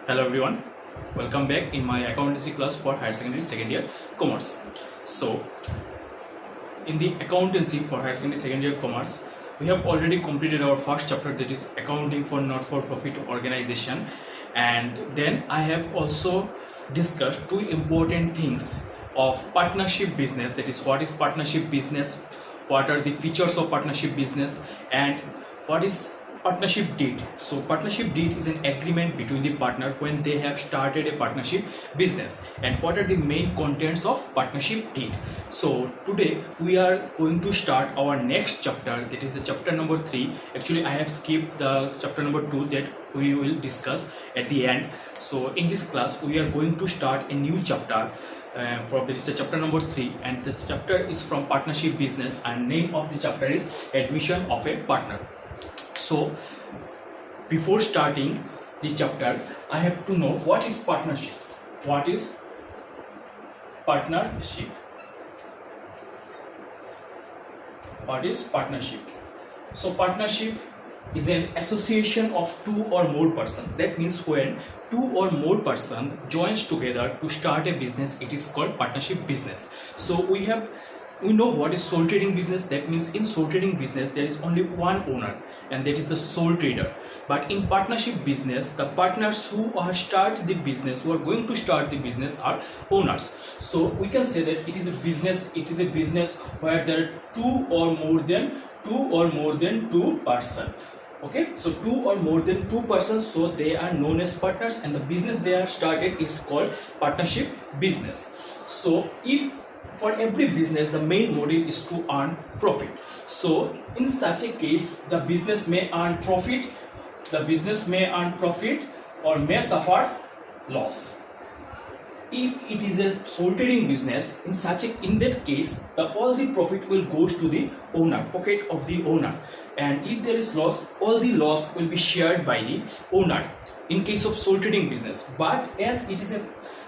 Hello everyone, welcome back in my accountancy class for higher secondary second year commerce. So in the accountancy for higher secondary second year commerce, we have already completed our first chapter, that is accounting for not-for-profit organization, and then I have also discussed two important things of partnership business, that is what is partnership business, what are the features of partnership business, and what is partnership deed. So partnership deed is an agreement between the partner when they have started a partnership business, and what are the main contents of partnership deed. So today we are going to start our next chapter, that is the chapter number 3. Actually I have skipped the chapter number 2 that we will discuss at the end. So in this class we are going to start a new chapter from this chapter number 3, and the chapter is from partnership business, and name of the chapter is admission of a partner. So before starting the chapter, I have to know what is partnership. What is partnership? What is partnership? So partnership is an association of two or more persons. That means when two or more persons joins together to start a business, it is called partnership business. So we know what is sole trading business. That means in sole trading business there is only one owner, and that is the sole trader. But in partnership business, the partners who are going to start the business are owners. So we can say that it is a business where there are two or more than two persons. Okay, so two or more than two persons, so they are known as partners, and the business they are started is called partnership business. So if for every business the main motive is to earn profit, so in such a case the business may earn profit or may suffer loss. If it is a sole trading business, in that case all the profit will goes to the owner, pocket of the owner, and if there is loss, all the loss will be shared by the owner in case of sole trading business. But as it is a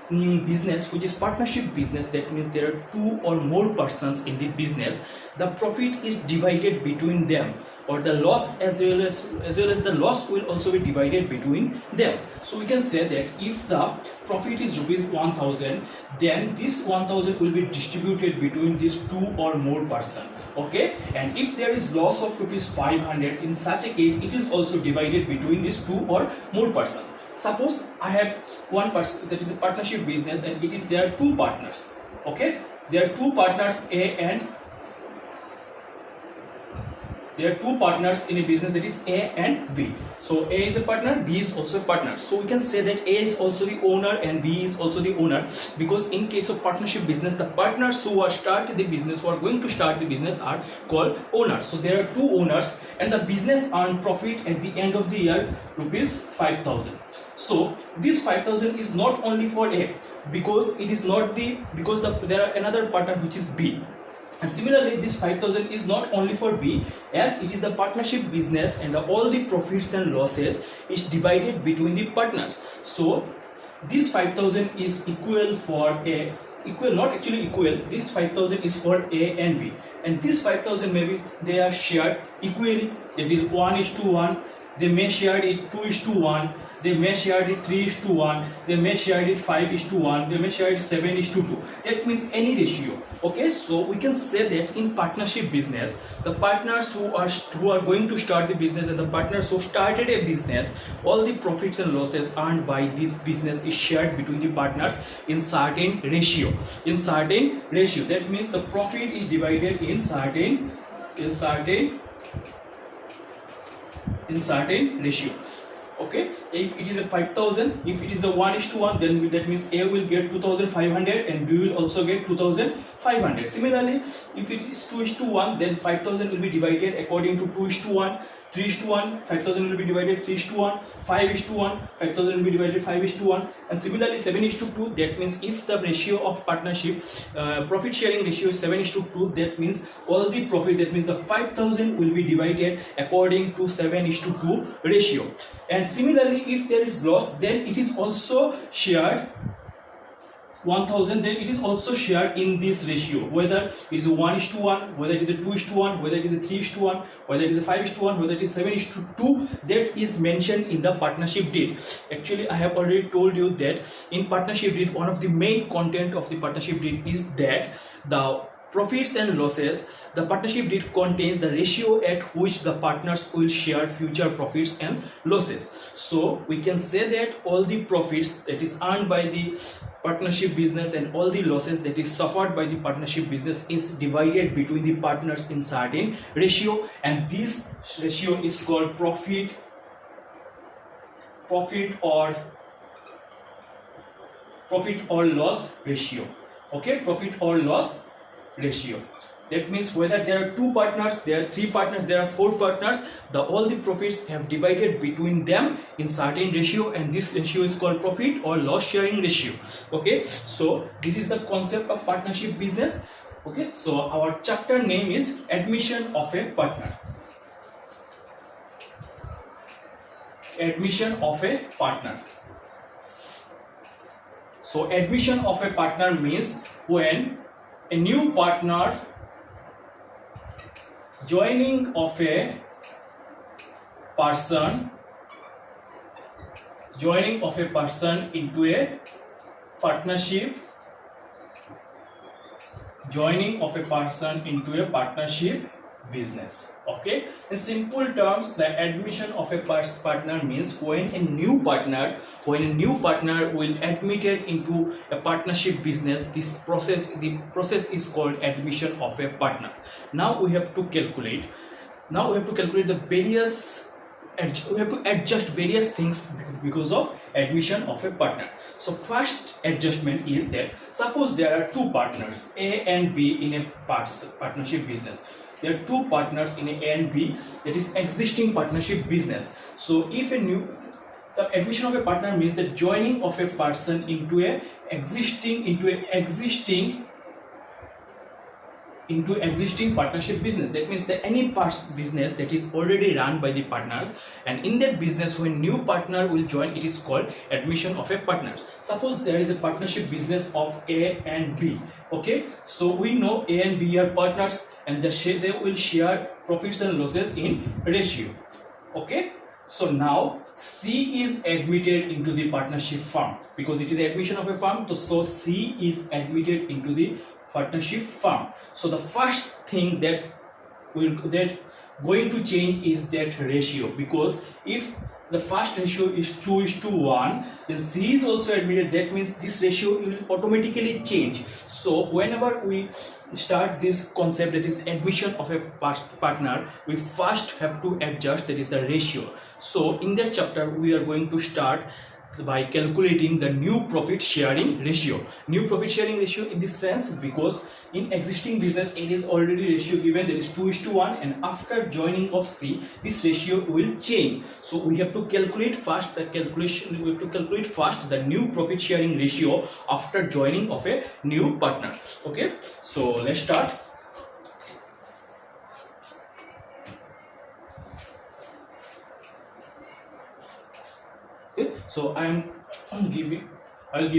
business which is partnership business, that means there are two or more persons in the business, the profit is divided between them, or the loss as well as the loss will also be divided between them. So we can say that if the profit is rupees 1000, then this 1000 will be distributed between these two or more persons. Okay, and if there is loss of rupees 500, in such a case it is also divided between these two or more persons. Suppose I have one person, that is a partnership business, and there are two partners. Okay, there are two partners there are two partners in a business, that is A and B. So A is a partner, B is also a partner. So we can say that A is also the owner and B is also the owner, because in case of partnership business, the partners who are going to start the business are called owners. So there are two owners, and the business earn profit at the end of the year rupees 5000. So this 5000 is not only for A, because there are another partner which is B. And similarly, this 5000 is not only for B, as it is the partnership business, and all the profits and losses is divided between the partners. So this 5000 is this 5000 is for A and B, and this 5000 maybe they are shared equally, that is 1:1. They may share it 2:1. They may share it 3:1, they may share it 5:1, they may share it 7:2. That means any ratio. Okay, so we can say that in partnership business, the partners who are going to start the business and the partners who started a business, all the profits and losses earned by this business is shared between the partners in certain ratio. That means the profit is divided in certain ratio. Okay, if it is a 5000, if it is a 1:1, then that means A will get 2500 and B will also get 2500. Similarly, if it is 2:1, then 5000 will be divided according to 2:1, 3:1, 5000 will be divided 3:1, 5:1, 5000 will be divided 5:1, and similarly 7:2. That means if the ratio of partnership profit sharing ratio is 7:2, that means all the profit, that means the 5000 will be divided according to 7:2 ratio. And similarly, if there is loss, then it is also shared 1000, then it is also shared in this ratio, whether it is 1:1, whether it is a 2:1, whether it is a 3:1, whether it is a 5:1, whether it is 7:2, that is mentioned in the partnership deed. Actually, I have already told you that in partnership deed, one of the main content of the partnership deed is that the profits and losses, the partnership deed contains the ratio at which the partners will share future profits and losses. So we can say that all the profits that is earned by the partnership business and all the losses that is suffered by the partnership business is divided between the partners in certain ratio, and this ratio is called profit or loss ratio. Okay, profit or loss ratio. That means whether there are 2 partners, there are 3 partners, there are 4 partners, all the profits have divided between them in certain ratio, and this ratio is called profit or loss sharing ratio. Okay, so this is the concept of partnership business. Okay, so our chapter name is admission of a partner. Admission of a partner. So admission of a partner means when a new partner joining of a person into a partnership, business. Okay, in simple terms, the admission of a partner means when a new partner will admitted into a partnership business, the process is called admission of a partner. Now we have to calculate the various, we have to adjust various things because of admission of a partner. So first adjustment is that suppose there are 2 partners A and B in a partnership business. There are 2 partners in A and B, that is existing partnership business. So if the admission of a partner means the joining of a person into existing partnership business. That means that any business that is already run by the partners, and in that business when new partner will join, it is called admission of a partner. Suppose there is a partnership business of A and B. Okay, so we know A and B are partners, and they will share profits and losses in ratio. Okay, so now C is admitted into the partnership firm because it is admission of a firm. So C is admitted into the partnership firm. So the first thing that going to change is that ratio, because if the first ratio is 2:1, then C is also admitted. That means this ratio will automatically change. So whenever we start this concept, that is admission of a partner, we first have to adjust, that is the ratio. So in that chapter we are going to start by calculating the new profit sharing ratio. New profit sharing ratio in this sense because in existing business it is already ratio given, that is 2:1, and after joining of C this ratio will change. So we have to calculate first the new profit sharing ratio after joining of a new partner. Okay, so let's start. Okay, so I'll give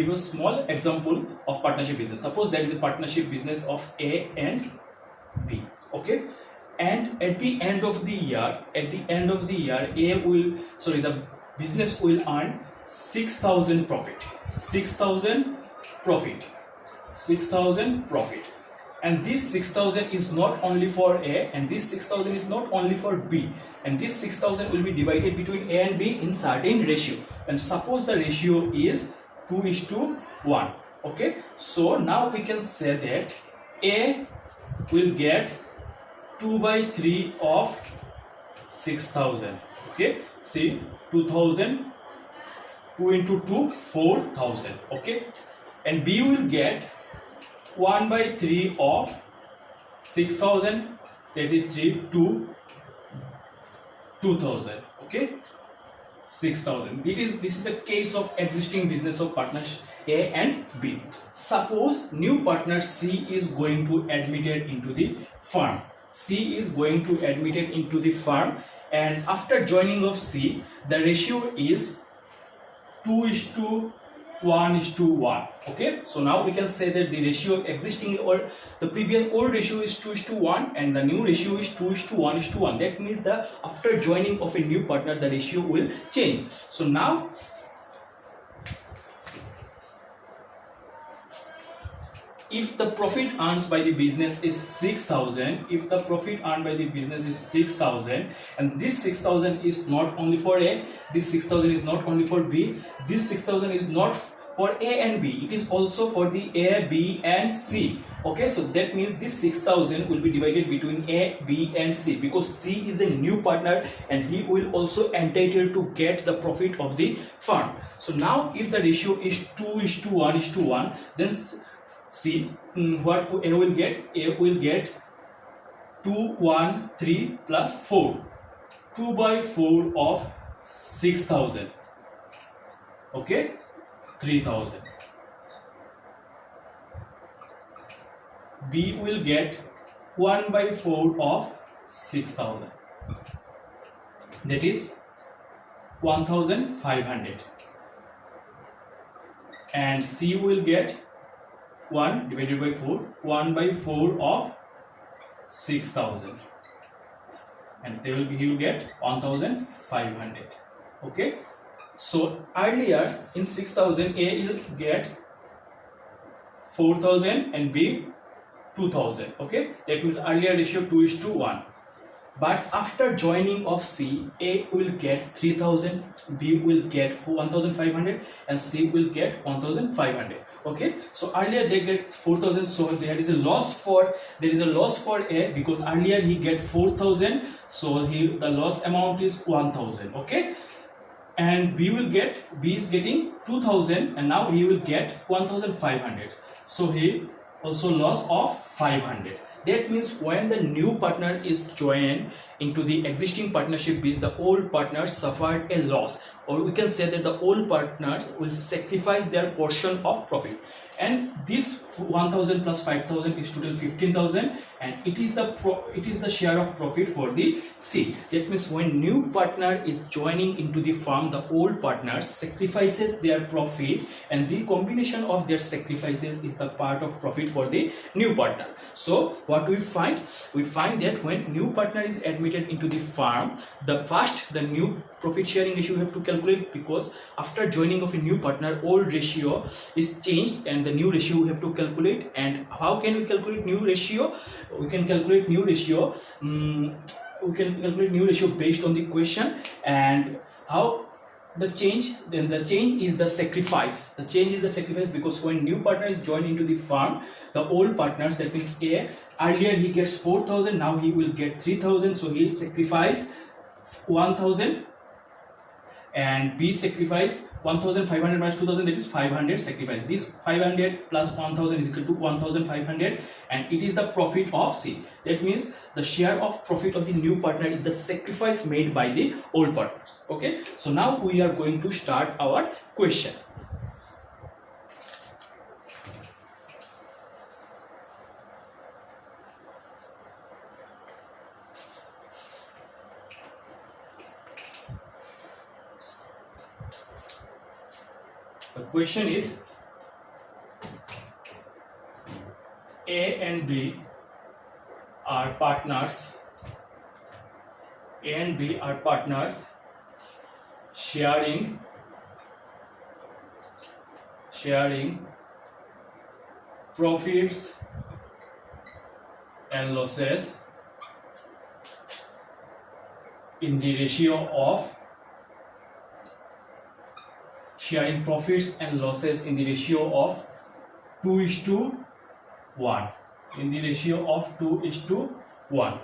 you a small example of partnership business. Suppose there is a partnership business of A and B. Okay, and at the end of the year, the business will earn 6,000 profit. 6,000 profit. And this 6,000 is not only for A, and this 6,000 is not only for B, and this 6,000 will be divided between A and B in certain ratio, and suppose the ratio is 2:1. Okay, so now we can say that A will get 2/3 of 6,000. Okay, see 2,000, 2 into 2, 4,000. Okay, and B will get 1/3 of 6,000, that is 2,000. Okay, 6,000. This is the case of existing business of partners A and B. Suppose new partner C is going to admitted into the firm. And after joining of C, the ratio is 2:1. 1:1. Okay, so now we can say that the ratio existing or the previous old ratio is 2:1 and the new ratio is 2:1:1. That means the after joining of a new partner the ratio will change. So now if the profit earned by the business is 6,000, if the profit earned by the business is 6,000, and this 6,000 is not only for A, this 6,000 is not only for B, this 6,000 is not for A and B, it is also for the A, B and C. Okay, so that means this 6,000 will be divided between A, B and C, because C is a new partner and he will also entitled to get the profit of the firm. So now if the ratio is 2:1:1, then see what A will get. A will get 2, 1, 3 plus 4. 2 by 4 of 6,000. Okay, 3,000. B will get 1 by 4 of 6,000. That is 1,500. And C will get 1 divided by 4, 1 by 4 of 6,000, and he will get 1,500. Okay, so earlier in 6,000 A will get 4,000 and B 2,000. Okay, that means earlier ratio 2:1. But after joining of C, A will get 3,000, B will get 1,500 and C will get 1,500. Okay, so earlier they get 4,000, so there is a loss for A, because earlier he get 4,000, so the loss amount is 1,000. Okay, and B is getting 2,000 and now he will get 1,500, so he also loss of 500. That means when the new partner is joined into the existing partnership base, the old partners suffered a loss, or we can say that the old partners will sacrifice their portion of profit, and this 1,000 plus 5,000 is total 15,000, and it is the share of profit for the C. That means when new partner is joining into the firm, the old partners sacrifices their profit, and the combination of their sacrifices is the part of profit for the new partner. So what we find that when new partner is admitted into the firm, the new profit sharing ratio we have to calculate, because after joining of a new partner, old ratio is changed and the new ratio we have to calculate. And how can we calculate new ratio? We can calculate new ratio based on the question. And how the change? Then the change is the sacrifice. The change is the sacrifice, because when new partner is joined into the firm, the old partners, that means A, earlier he gets 4,000, now he will get 3,000, so he sacrifice 1,000, and B sacrifice 1,500 minus 2,000, that is 500 sacrifice. This 500 plus 1,000 is equal to 1,500, and it is the profit of C. That means the share of profit of the new partner is the sacrifice made by the old partners. Okay, so now we are going to start our question. The question is, A and B are partners. A and B are partners sharing profits and losses in the ratio of sharing profits and losses in the ratio of 2:1. In the ratio of 2:1.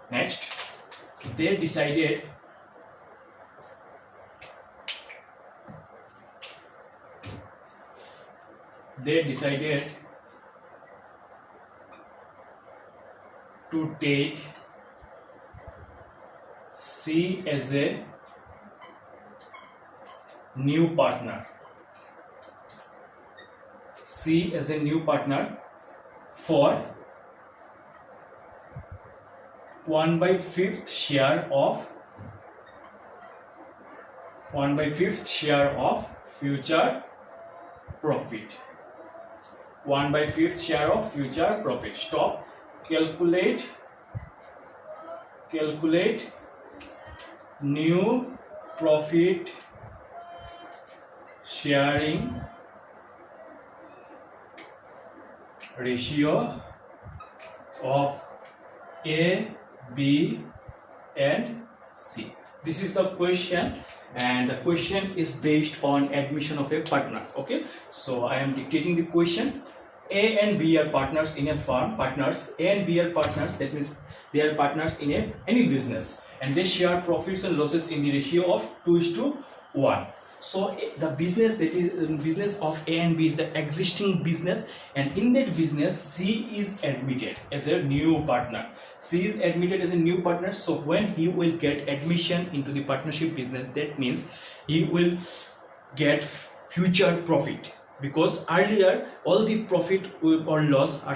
Next, they decided to take C as a new partner. C as a new partner for 1/5 share of future profit. 1/5 share of future profit. Stop. Calculate new profit sharing ratio of A, B and C. This is the question, and the question is based on admission of a partner. Okay, so I am dictating the question. A and B are partners in a firm. Partners A and B are partners. That means they are partners in any business, and they share profits and losses in the ratio of 2:1. So the business, that is business of A and B, is the existing business, and in that business C is admitted as a new partner. C is admitted as a new partner. So when he will get admission into the partnership business, that means he will get future profit, because earlier all the profit or loss are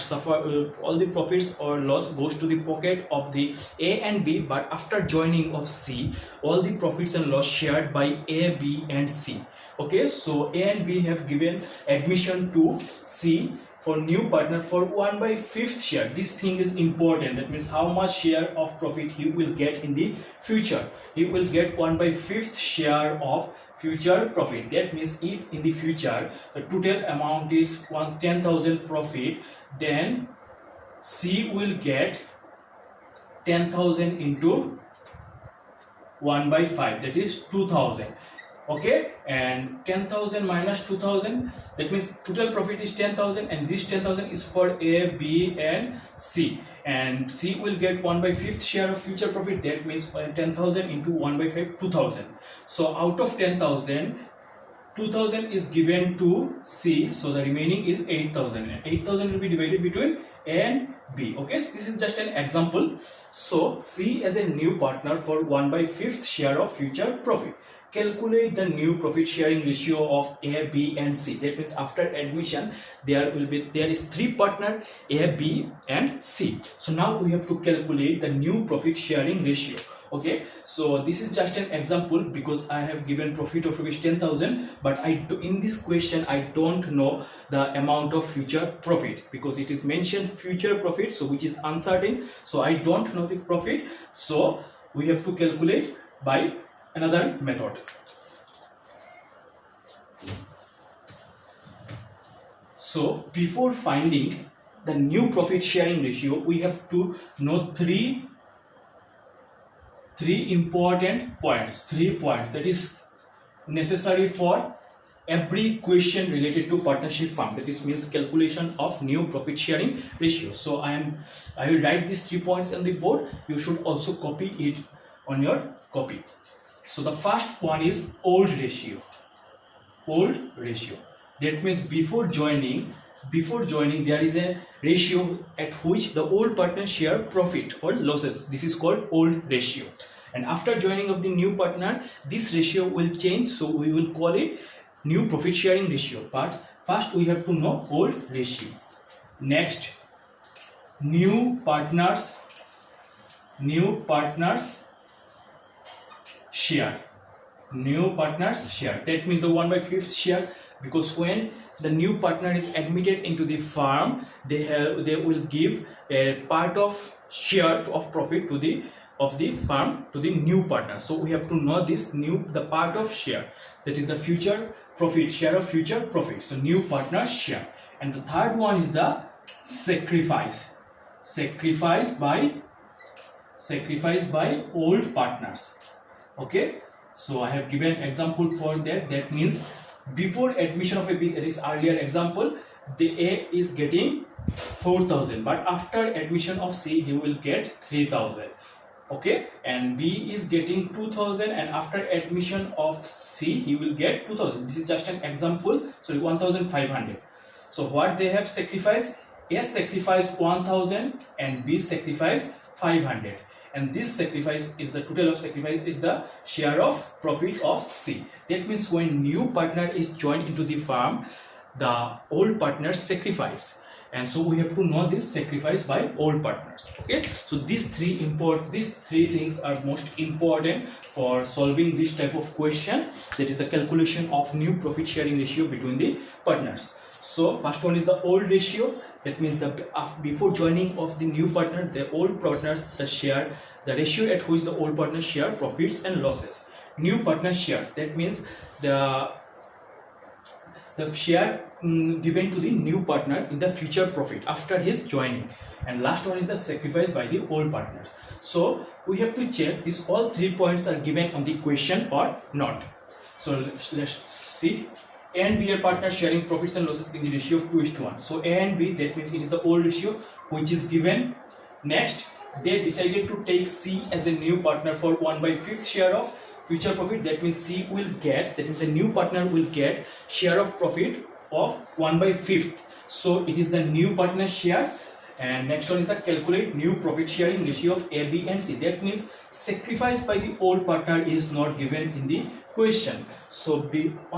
all the profits or loss goes to the pocket of the A and B, but after joining of C, all the profits and loss shared by A, B and C. Okay, so A and B have given admission to C for new partner for 1/5 share. This thing is important. That means how much share of profit he will get in the future. He will get 1/5 share of future profit. That means if in the future the total amount is 10,000 profit, then C will get 10,000 into 1/5, that is 2,000. Okay, and 10,000 minus 2,000, that means total profit is 10,000, and this 10,000 is for A, B and C, and C will get 1/5 share of future profit. That means 10,000 into 1/5, 2,000. So out of 10,000, 2,000 is given to C, so the remaining is 8,000. 8,000 will be divided between A and B. Okay, so this is just an example. So C as a new partner for 1/5 share of future profit. Calculate the new profit sharing ratio of A, B and C. That means after admission there is 3 partner, A, B and C. So now we have to calculate the new profit sharing ratio. Okay, so this is just an example, because I have given profit of rupees 10,000, but in this question I don't know the amount of future profit, because it is mentioned future profit, so which is uncertain. So I don't know the profit, so we have to calculate by another method. So before finding the new profit sharing ratio, we have to know three important points. 3 points that is necessary for every question related to partnership firm. That is means calculation of new profit sharing ratio. So I will write these 3 points on the board. You should also copy it on your copy. So the first one is old ratio. Old ratio. That means before joining there is a ratio at which the old partner share profit or losses. This is called old ratio. And after joining of the new partner, this ratio will change, so we will call it new profit sharing ratio. But first we have to know old ratio. Next, new partners share. New partners share. That means the 1/5 share, because when the new partner is admitted into the firm, they will give a part of share of profit to the firm to the new partner. So we have to know the part of share, that is the future profit, share of future profit. So new partner share. And the third one is the sacrifice by old partners. Okay, so I have given example for that. That means before admission of a B, that is earlier example, the A is getting 4,000, but after admission of C he will get 3,000. Okay, and B is getting 2,000, and after admission of C he will get 2,000. This is just an example. So 1,500. So what they have sacrificed? A sacrificed 1,000 and B sacrificed 500. And this sacrifice is the total of sacrifice is the share of profit of C. That means when new partner is joined into the firm, the old partner sacrifice, and so we have to know this sacrifice by all partners. Okay, so these three things are most important for solving this type of question, that is the calculation of new profit sharing ratio between the partners. So first one is the old ratio. That means the before joining of the new partner, the old partners the ratio at which the old partners share profits and losses. New partner shares, that means the share given to the new partner in the future profit after his joining. And last one is the sacrifice by the old partners. So we have to check these all 3 points are given on the question or not. So let's see. A and B are partners sharing profits and losses in the ratio of 2:1. So A and B, that means it is the old ratio which is given. Next, they decided to take C as a new partner for 1/5 share of future profit. That means C will get, that means the new partner will get share of profit of 1/5. So it is the new partner share. And next one is the calculate new profit sharing ratio of A, B and C. That means sacrifice by the old partner is not given in the question. So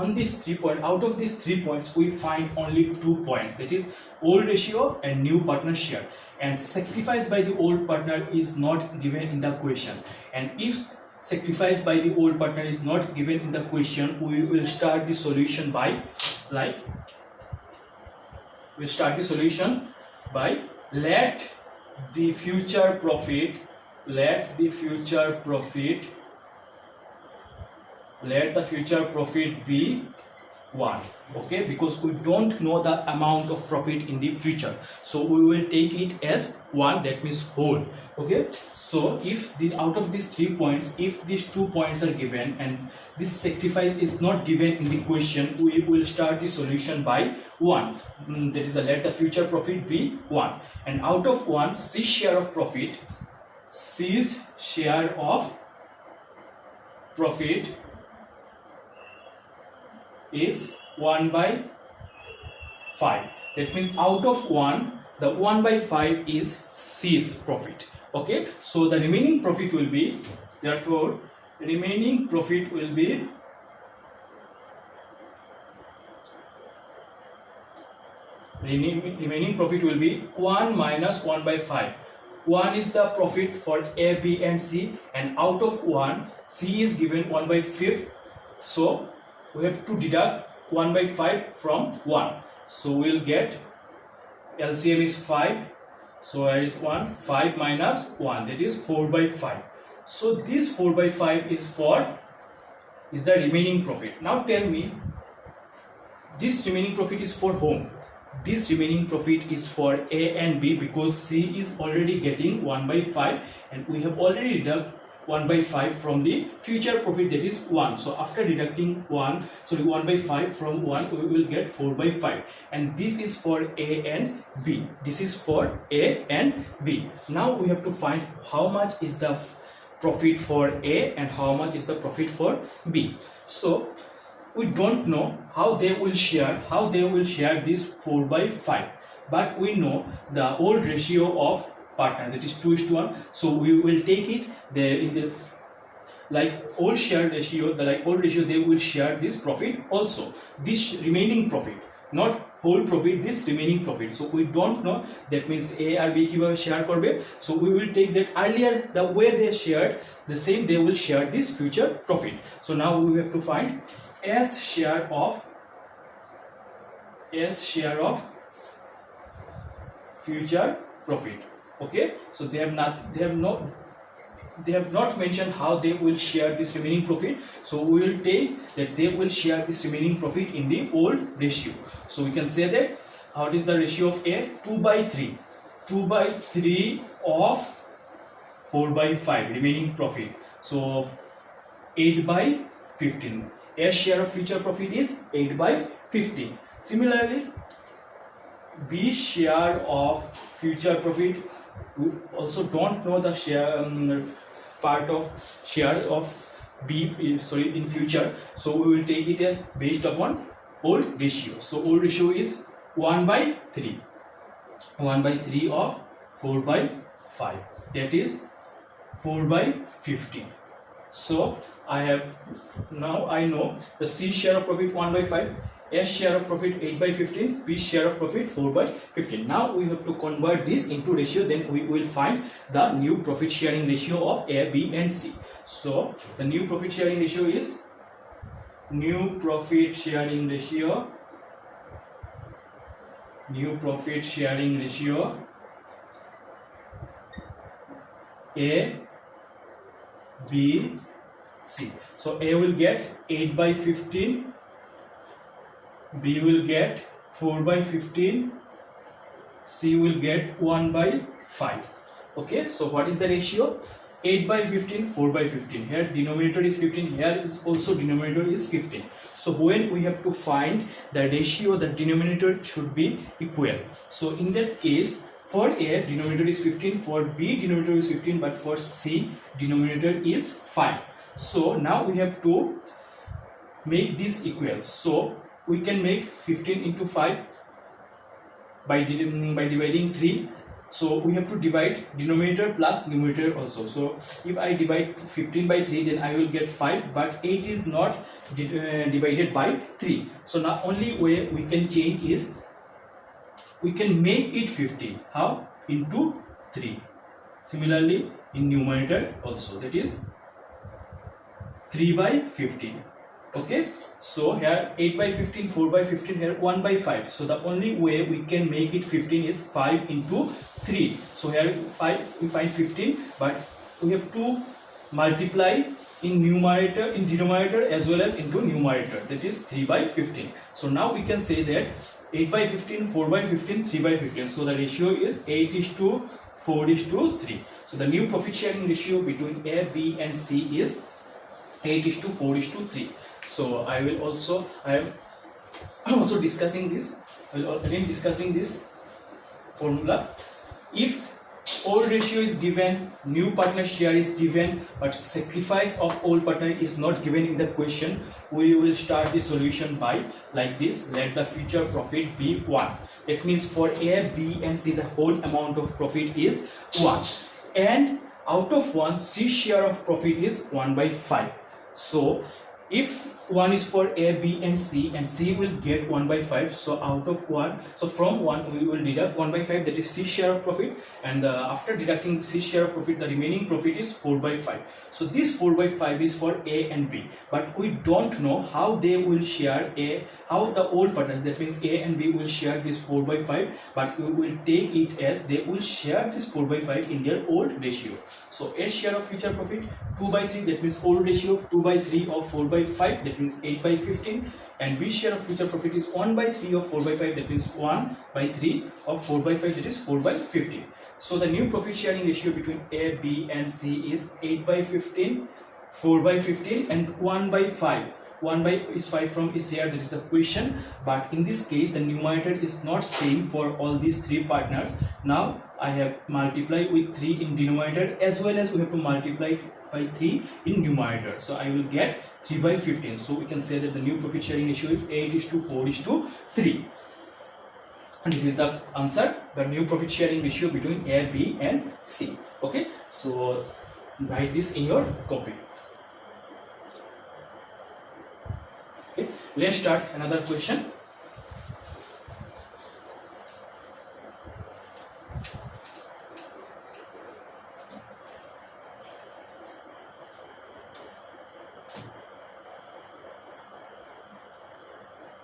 on these 3 points, out of these 3 points, we find only 2 points, that is old ratio and new partner share. And sacrifice by the old partner is not given in the question. And if sacrifice by the old partner is not given in the question, we will start the solution by let the future profit be 1. Okay, because we don't know the amount of profit in the future, so we will take it as 1, that means whole. Okay, so if out of these 3 points, if these 2 points are given and this sacrifice is not given in the question, we will start the solution by 1. That is let the future profit be 1, and out of 1, C's share of profit is 1/5. That means out of 1, the 1/5 is C's profit. Okay, so the remaining profit will be, therefore remaining profit will be remaining profit will be 1 minus 1/5. 1 is the profit for A, B and C, and out of 1, C is given 1/5. So we have to deduct 1/5 from 1. So we'll get LCM is 5. So there is 1, 5 minus 1, that is 4/5. So this 4/5 is the remaining profit. Now tell me, this remaining profit is for whom? This remaining profit is for A and B, because C is already getting 1/5 and we have already deducted 1/5 from the future profit, that is 1. So after deducting 1/5 from 1, we will get 4/5, and this is for A and B. This is for A and B. Now we have to find how much is the profit for A and how much is the profit for B. So we don't know how they will share this 4/5, but we know the old ratio of partner, that is 2:1. So we will take it there in the old ratio, they will share this profit also, this remaining profit, not whole profit, this remaining profit. So we don't know, that means A or B কিভাবে share করবে. So we will take that earlier, the way they shared, the same they will share this future profit. So now we have to find S share of future profit. Okay, so they have not mentioned how they will share this remaining profit. So we will take that they will share this remaining profit in the old ratio. So we can say that what is the ratio of A? 2/3. 2/3 of 4/5 remaining profit. So 8/15. A share of future profit is 8/15. Similarly, B share of future profit, we also don't know the share part of share of B in future, so we will take it as based upon old ratio. So old ratio is 1/3. 1/3 of 4/5, that is 4/15. So I know the C share of profit 1/5, S share of profit 8 by 15, B share of profit 4 by 15. Now we have to convert this into ratio, then we will find the new profit sharing ratio of A, B and C. So the new profit sharing ratio is new profit sharing ratio A, B, C. So A will get 8 by 15, B will get 4 by 15, C will get 1 by 5. Okay, so what is the ratio? 8 by 15, 4 by 15. Here denominator is 15, here is also denominator is 15. So when we have to find the ratio, the denominator should be equal. So in that case, for A denominator is 15, for B denominator is 15, but for C denominator is 5. So now we have to make this equal. So we can make 15 into 5 by dividing 3. So we have to divide denominator plus numerator also. So if I divide 15 by 3, then I will get 5, but 8 is not divided by 3. So now only way we can change is we can make it 15. How? Into 3. Similarly in numerator also, that is 3 by 15. Okay, so here 8 by 15, 4 by 15, here 1 by 5. So the only way we can make it 15 is 5 into 3. So here 5, we find 15, but we have to multiply in denominator as well as into numerator, that is 3 by 15. So now we can say that 8 by 15, 4 by 15, 3 by 15. So the ratio is 8 is to 4 is to 3. So the new profit sharing ratio between A, B and C is 8 is to 4 is to 3. So I am also discussing this. I will again discussing this formula. If old ratio is given, new partner share is given, but sacrifice of old partner is not given in the question, we will start the solution by like this: let the future profit be 1. That means for A, B and C the whole amount of profit is 1, and out of 1 C share of profit is 1 by 5. So if 1 is for A, B and C will get 1 by 5. So out of 1, so from 1 we will deduct 1 by 5, that is C share of profit, and after deducting the C share of profit, the remaining profit is 4 by 5. So this 4 by 5 is for A and B, but we don't know how they will share how the old partners, that means A and B will share this 4 by 5, but we will take it as they will share this 4 by 5 in their old ratio. So A share of future profit 2 by 3, that means old ratio 2 by 3 of 4 by 5, that means 8 by 15, and B share of future profit is 1 by 3 of 4 by 5, that means 1 by 3 of 4 by 5, that is 4 by 15. So the new profit sharing ratio between A, B and C is 8 by 15, 4 by 15 and 1 by 5. 1 by is 5 from is here, that is the question, but in this case the numerator is not same for all these three partners. Now I have multiplied with 3 in denominator as well as we have to multiply by 3 in numerator. So I will get 3 by 15. So we can say that the new profit sharing ratio is 8 is to 4 is to 3. And this is the answer, the new profit sharing ratio between A, B and C. Okay, so write this in your copy. Okay, let's start another question.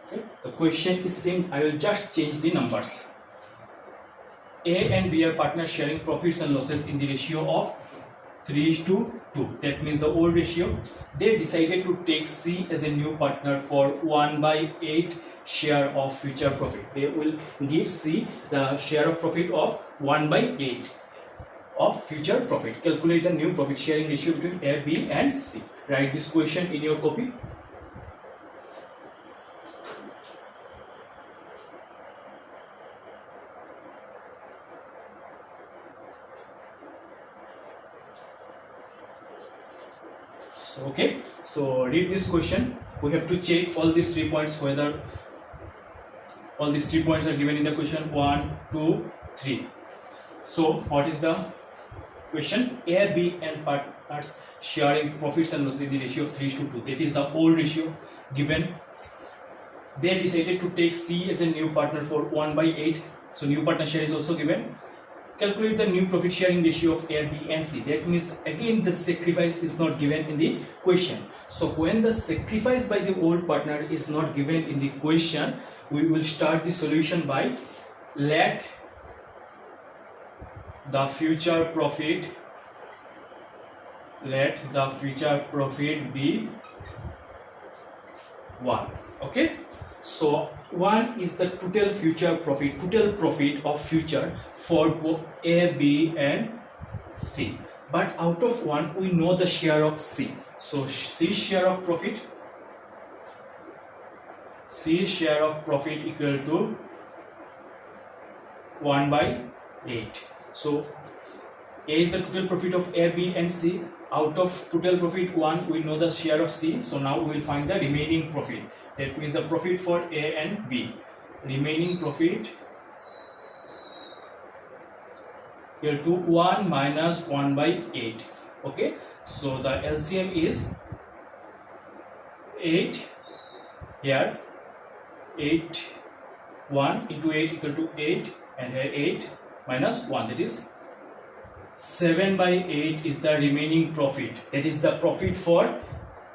Okay, the question is same. I will just change the numbers. A and B are partners sharing profits and losses in the ratio of 3:2. That means the old ratio. They decided to take C as a new partner for 1 by 8 share of future profit. They will give C the share of profit of 1 by 8 of future profit. Calculate the new profit sharing ratio between A, B and C. Write this question in your copy. Okay, so read this question. We have to check all these 3 points, whether all these 3 points are given in the question. 1, 2, 3. So what is the question? A, B and partners sharing profits and losses in the ratio of 3:2. That is the old ratio given. they decided to take C as a new partner for 1/8. So new partner share is also given. Calculate the new profit sharing ratio of A, B and C. That means again the sacrifice is not given in the question. So when the sacrifice by the old partner is not given in the question, we will start the solution by let the future profit be 1. Okay, so 1 is the total profit of future for both A, B and C. But out of 1 we know the share of C. So C share of profit equal to 1/8. So A is the total profit of A, B and C. Out of total profit 1 we know the share of C. So now we will find the remaining profit. That means the profit for A and B. Remaining profit equal to 1 minus 1/8. Okay, so the LCM is 8 here. 8 1 into 8 equal to 8, and here 8 minus 1, that is 7/8 is the remaining profit. That is the profit for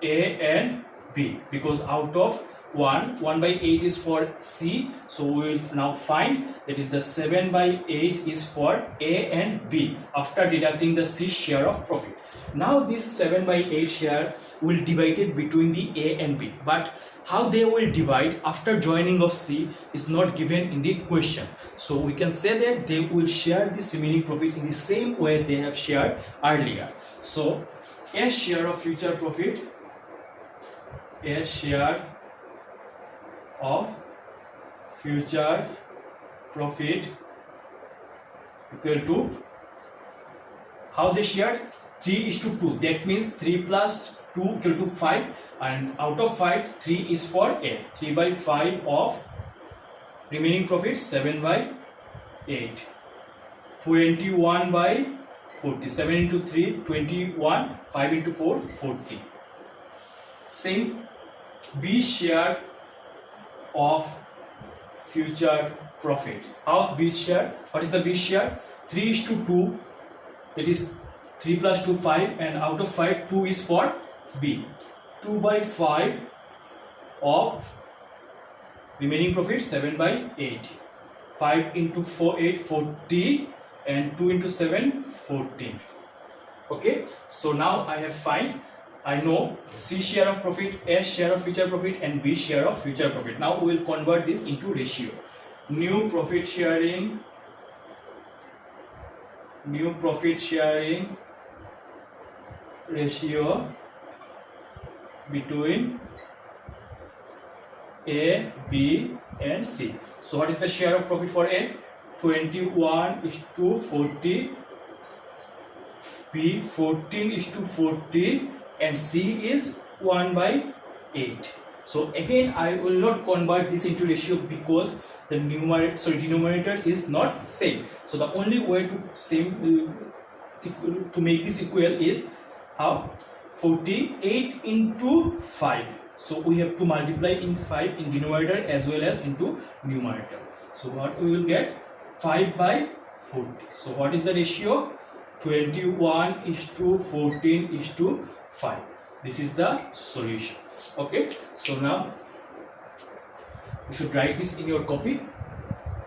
A and B, because out of 1/8 is for C. So we will now find that is the 7/8 is for A and B after deducting the C share of profit. Now this 7/8 share will divide it between the A and B, but how they will divide after joining of C is not given in the question. So we can say that they will share this remaining profit in the same way they have shared earlier. So A share of future profit, A share of future profit equal to, how they shared, 3:2. That means 3 plus 2 equal to 5, and out of 5 3 is for A. 3/5 of remaining profit 7/8. 21/40. 7 into 3 21, 5 into 4 40. Same B share of future profit. How B share? What is the B share? 3:2. That is 3 plus 2 5, and out of 5 2 is for B. 2/5 of remaining profit 7/8. 5 into 4 8 40, and 2 into 7 14. Okay, so now I know C share of profit, S share of future profit and B share of future profit. Now we will convert this into ratio. New profit sharing ratio between A, B and C. So what is the share of profit for A? 21:40, B 14:40, and C is 1/8. So again I will not convert this into ratio because the denominator is not same. So the only way to make this equal is how? 48 into 5. So we have to multiply in 5 in denominator as well as into numerator. So what we will get? 5/40. So what is the ratio? 21:14:5. This is the solution. Okay, so now you should write this in your copy.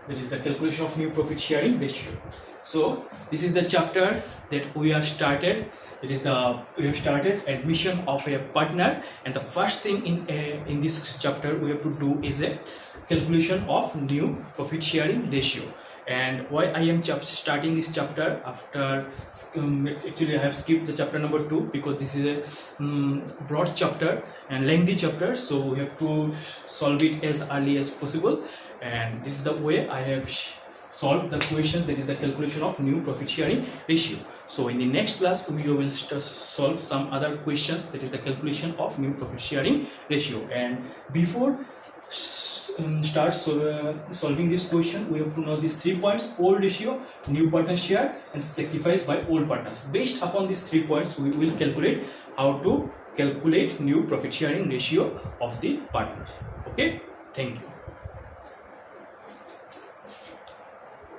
That is the calculation of new profit sharing ratio. So this is the chapter that we have started. We have started admission of a partner, and the first thing in this chapter we have to do is a calculation of new profit sharing ratio. And why I am starting this chapter after actually I have skipped the chapter number 2 because this is a broad chapter and lengthy chapter, so we have to solve it as early as possible, and this is the way I have solved the question, that is the calculation of new profit sharing ratio. So in the next class we will solve some other questions, that is the calculation of new profit sharing ratio. And before start solving this question, we have to know these 3 points: old ratio, new partner share, and sacrifice by old partners. Based upon these 3 points we will calculate how to calculate new profit sharing ratio of the partners. Okay, Thank you.